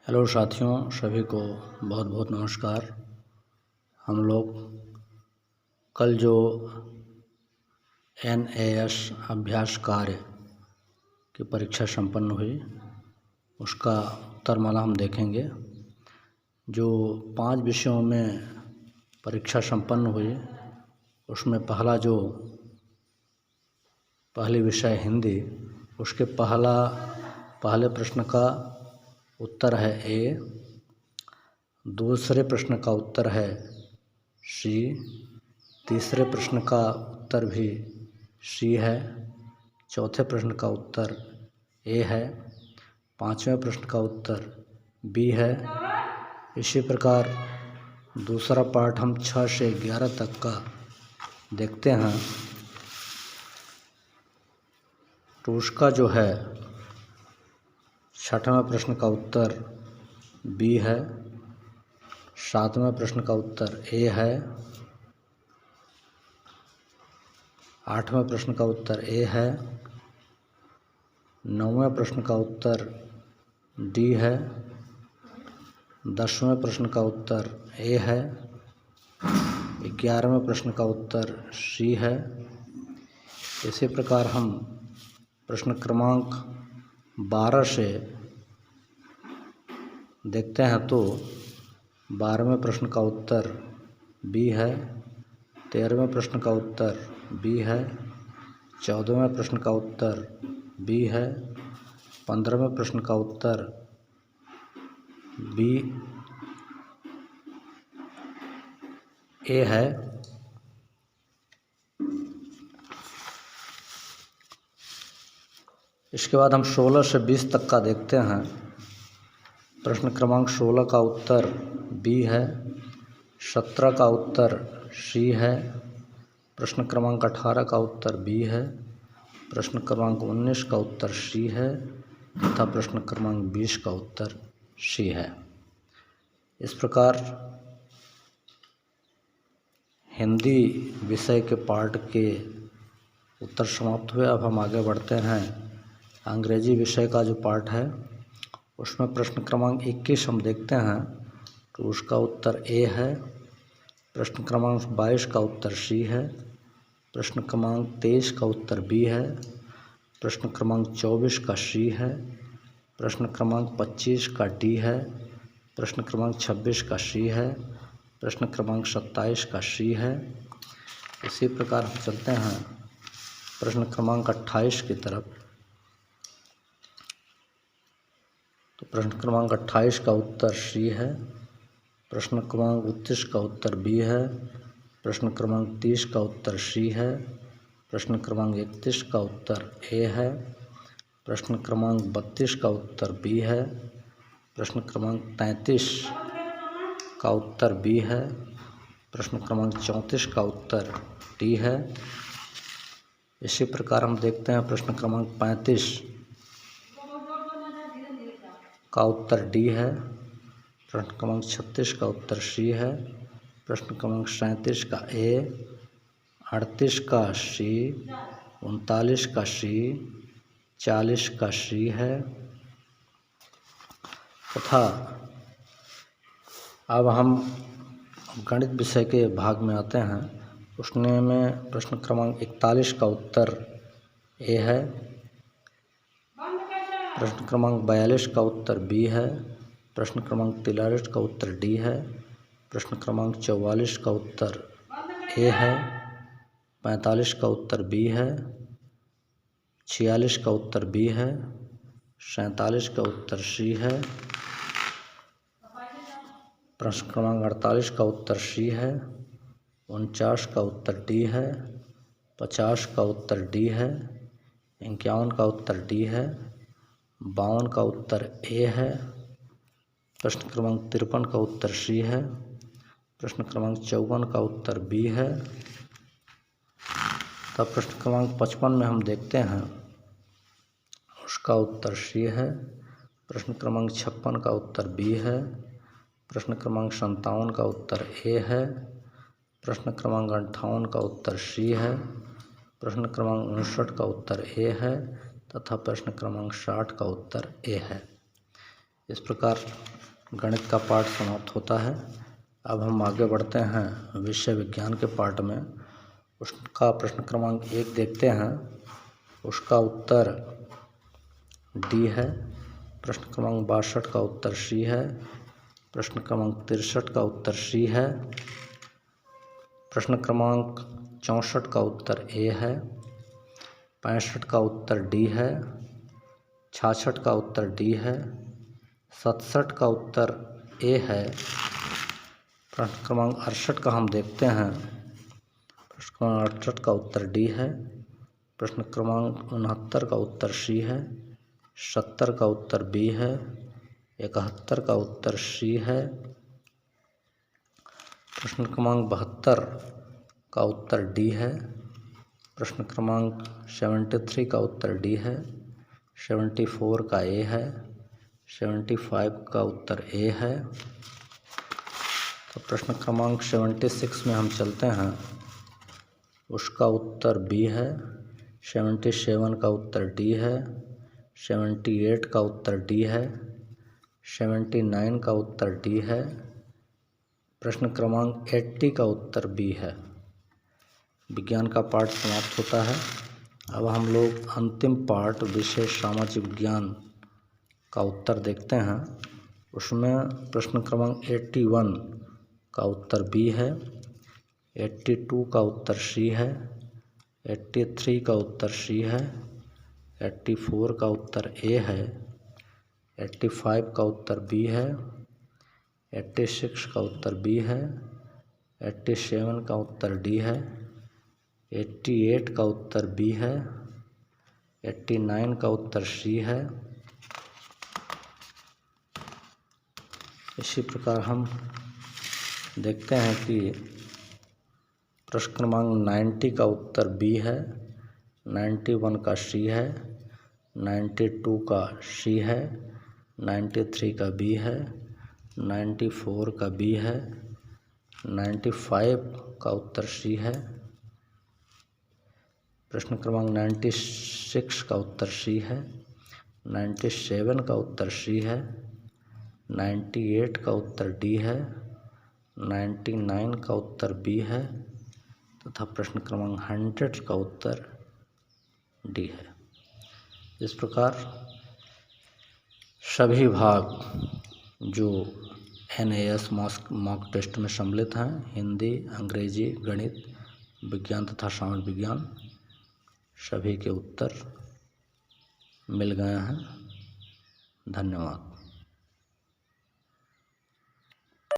Hello साथियों, सभी को बहुत बहुत नमस्कार। हम लोग कल जो NAS अभ्यास कार्य की परीक्षा संपन्न हुई उसका उत्तरमाला हम देखेंगे। जो 5 विषयों में परीक्षा संपन्न हुई उसमें पहली विषय हिंदी, उसके पहले प्रश्न का उत्तर है ए, दूसरे प्रश्न का उत्तर है सी, तीसरे प्रश्न का उत्तर भी सी है, चौथे प्रश्न का उत्तर ए है, पांचवें प्रश्न का उत्तर बी है। इसी प्रकार दूसरा पार्ट हम 6 से 11 तक का देखते हैं तो उसका जो है 6वें प्रश्न का उत्तर बी है, 7वें प्रश्न का उत्तर ए है, 8वें प्रश्न का उत्तर ए है, 9वें प्रश्न का उत्तर डी है, 10वें प्रश्न का उत्तर ए है, 11वें प्रश्न का उत्तर सी है। इसी प्रकार हम प्रश्न क्रमांक 12 से देखते हैं तो 12वें प्रश्न का उत्तर बी है, 13वें प्रश्न का उत्तर बी है, 14वें प्रश्न का उत्तर बी है, 15वें प्रश्न का उत्तर बी ए है। इसके बाद हम 16 से 20 तक का देखते हैं। प्रश्न क्रमांक 16 का उत्तर बी है, 17 का उत्तर सी है, प्रश्न क्रमांक 18 का उत्तर बी है, प्रश्न क्रमांक 19 का उत्तर सी है तथा प्रश्न क्रमांक 20 का उत्तर सी है। इस प्रकार हिंदी विषय के पाठ के उत्तर समाप्त हुए। अब हम आगे बढ़ते हैं। अंग्रेजी विषय का जो पाठ है उसमें प्रश्न क्रमांक 21 हम देखते हैं तो उसका उत्तर ए है, प्रश्न क्रमांक 22 का उत्तर सी है, प्रश्न क्रमांक 23 का उत्तर बी है, प्रश्न क्रमांक 24 का सी है, प्रश्न क्रमांक 25 का डी है, प्रश्न क्रमांक 26 का सी है, प्रश्न क्रमांक 27 का सी है। इसी प्रकार हम चलते हैं प्रश्न क्रमांक 28 की तरफ। तो प्रश्न क्रमांक 28 का उत्तर सी है, प्रश्न क्रमांक 29 का उत्तर बी है, प्रश्न क्रमांक 30 का उत्तर सी है, प्रश्न क्रमांक 31 का उत्तर ए है, प्रश्न क्रमांक 32 का उत्तर बी है, प्रश्न क्रमांक 33 का उत्तर बी है, प्रश्न क्रमांक 34 का उत्तर डी है। इसी प्रकार हम देखते हैं प्रश्न क्रमांक 35 का उत्तर डी है, प्रश्न क्रमांक 36 का उत्तर सी है, प्रश्न क्रमांक 37 का ए, 38 का सी, 39 का सी, 40 का सी है तथा अब हम गणित विषय के भाग में आते हैं। उसने में प्रश्न क्रमांक 41 का उत्तर ए है, प्रश्न क्रमांक 42 का उत्तर बी है, प्रश्न क्रमांक 43 का उत्तर डी है, प्रश्न क्रमांक 44 का उत्तर ए है, 45 का उत्तर बी है, 46 का उत्तर बी है, 47 का उत्तर सी है, प्रश्न क्रमांक 48 का उत्तर सी है, 49 का उत्तर डी है, 50 का उत्तर डी है, 51 का उत्तर डी है, 52 का उत्तर ए है, प्रश्न क्रमांक 53 का उत्तर सी है, प्रश्न क्रमांक 54 का उत्तर बी है। तब प्रश्न क्रमांक 55 में हम देखते हैं उसका उत्तर सी है, प्रश्न क्रमांक 56 का उत्तर बी है, प्रश्न क्रमांक 57 का उत्तर ए है, प्रश्न क्रमांक 58 का उत्तर सी है, प्रश्न क्रमांक 59 का उत्तर ए है तथा प्रश्न क्रमांक 60 का उत्तर ए है। इस प्रकार गणित का पाठ समाप्त होता है। अब हम आगे बढ़ते हैं विषय विज्ञान के पार्ट में। उसका प्रश्न क्रमांक 1 देखते हैं। उसका उत्तर डी है। प्रश्न क्रमांक 62 का उत्तर सी है। प्रश्न क्रमांक 63 का उत्तर सी है। प्रश्न क्रमांक 64 का उत्तर ए है। 65 का उत्तर डी है। 66 का उत्तर डी है। 67 का उत्तर ए है। प्रश्न क्रमांक 68 का हम देखते हैं। प्रश्न क्रमांक 68 का उत्तर डी है। प्रश्न क्रमांक 69 का उत्तर सी है। 70 का उत्तर बी है। 71 का उत्तर सी है। प्रश्न क्रमांक 72 का उत्तर डी है। प्रश्न क्रमांक 73 का उत्तर डी है। 74 का ए है। 75 का उत्तर ए है। तो प्रश्न क्रमांक 76 में हम चलते हैं। उसका उत्तर बी है। 77 का उत्तर डी है। 78 का उत्तर डी है। 79 का उत्तर डी है। प्रश्न क्रमांक 80 का उत्तर बी है। विज्ञान का पाठ समाप्त होता है। अब हम लोग अंतिम पाठ विषय सामाजिक विज्ञान का उत्तर देखते हैं। उसमें प्रश्न क्रमांक 81 का उत्तर बी है। 82 का उत्तर सी है। 83 का उत्तर सी है। 84 का उत्तर ए है। 85 का उत्तर बी है। 86 का उत्तर बी है। 87 का उत्तर डी है। 88 का उत्तर बी है। 89 का उत्तर सी है। इसी प्रकार हम देखते हैं कि प्रश्न क्रमांक 90 का उत्तर बी है। 91 का सी है। 92 का सी है। 93 का बी है। 94 का बी है। 95 का उत्तर सी है। प्रश्न क्रमांक 96 का उत्तर सी है। 97 का उत्तर सी है। 98 का उत्तर डी है। 99 का उत्तर बी है तथा प्रश्न क्रमांक 100 का उत्तर डी है। इस प्रकार सभी भाग जो NAS मॉक टेस्ट में सम्मिलित हैं, हिंदी, अंग्रेजी, गणित, विज्ञान तथा सामाजिक विज्ञान, सभी के उत्तर मिल गए हैं। धन्यवाद।